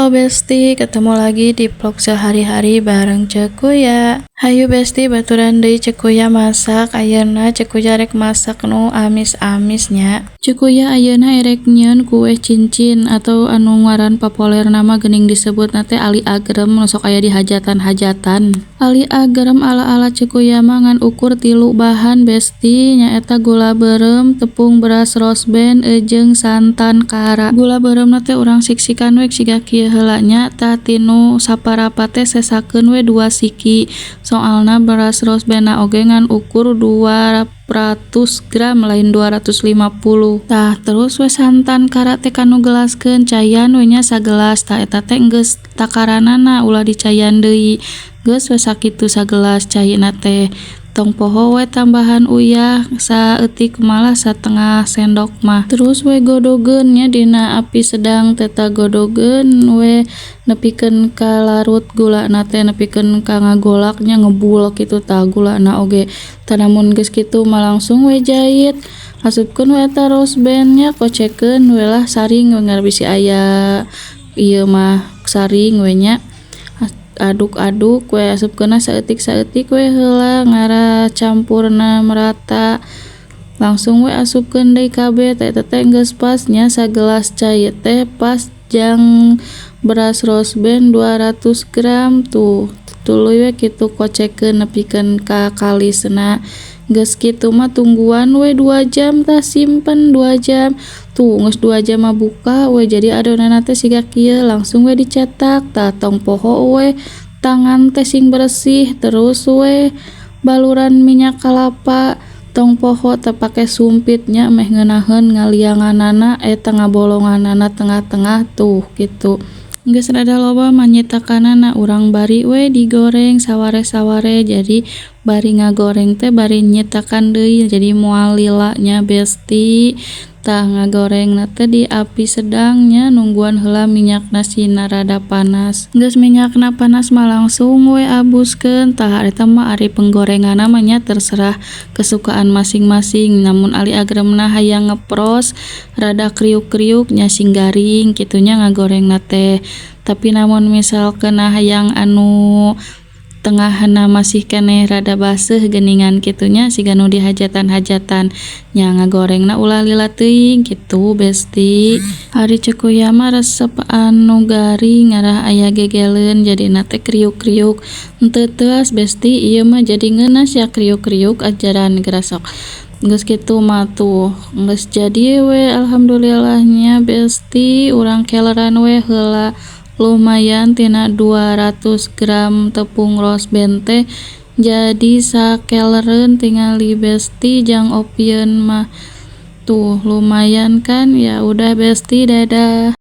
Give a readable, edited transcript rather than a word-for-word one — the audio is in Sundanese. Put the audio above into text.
Halo Besti, ketemu lagi di vlog sehari-hari bareng Cekuya. Hayu Besti, baturan deui Cekuya masak. Ayeuna Cekuya rek masak nu amis-amisnya. Cekuya ayeuna erek nyieun kue cincin atau anu ngaran populer nama geuning disebut nate ali agrem nu sok aya di hajatan-hajatan. Ali agrem ala-ala Cekuya mah ngan ukur 3 bahan Besti, nyaeta gula beureum, tepung beras rosben, jeung santan kara. Gula beureum teh urang siksikan we siga kieu heula nya, tah tinu saparapat teh sesakeun we 2 siki. Soalna beras rosbenna oge ngan ukur 200 gram lain 250. Tah terus we santan kara teh kanu gelaskeun cayan we nya sagelas, tah eta teh geus takaranana ulah dicayan deui. Geus we sakitu sagelas cairna teh. Tong poho we tambahan uyah saeutik malah satengah sendok mah. Terus we godogeun nya dina api sedang, teta godogeun we nepikeun ka larut gulana teh, nepikeun ka ngagolak nya ngebul kitu tah gulana oge. Tah namun geus kitu mah langsung we jahit. Asupkeun we eta rosben nya, kocekeun we lah saring we bisi aya ieu mah saring we nya. Aduk-aduk we asupkeunna saeutik-saeutik we heula ngara campurna merata. Langsung we asupkeun deui kabeh, teh eta teh geus pas nya sagelas cai teh pas jang beras rosben 200 gram tuh. Tuluy we kitu kocekeun nepikeun ka kalisna. Geus kitu mah tungguan we 2 jam tah simpen 2 jam. Tuh geus 2 jam mah buka we jadi adonanna teh siga kieu, langsung we dicetak. Tah tong poho we tangan teh sing bersih, terus we baluran minyak kalapa. Tong poho teu pake sumpitnya meh ngeunaheun ngalianganana eta ngabolonganana tengah-tengah tuh gitu. Geus rada loba manyitakanana urang bari we digoreng saware-saware, jadi bari ngagoreng teh bari nyitakan deui jadi moal lila nya Besti. Tah ngagorengna teh di api sedang nya nungguan heula minyakna sina rada panas. Geus minyakna panas mah langsung we abuskeun. Tah eta mah ari penggorenganna mah nya terserah kesukaan masing-masing. Namun ali agremna hayang ngepros rada kriuk-kriuk nya sing garing kitunya ngagorengna teh. Tapi namun misalkeun hayang anu tengahna masih keneh rada baseuh geuningan kitunya siga nu di hajatan-hajatan nya ngagorengna ulah lila teuing kitu Besti. Ari Cekuya mah resep anu garing ngarah aya gegeleun jadina teh kriuk-kriuk. Henteu teuas Besti, ieu mah jadi ngeunas ya kriuk-kriuk ajaran gerasok. Geus kitu mah tuh geus jadi we alhamdulillahnya Besti, urang keleran we heula lumayan tina 200 gram tepung rosben teh jadi sakelereun tingali Besti jang opieun mah tuh lumayan kan. Ya udah Besti, dadah.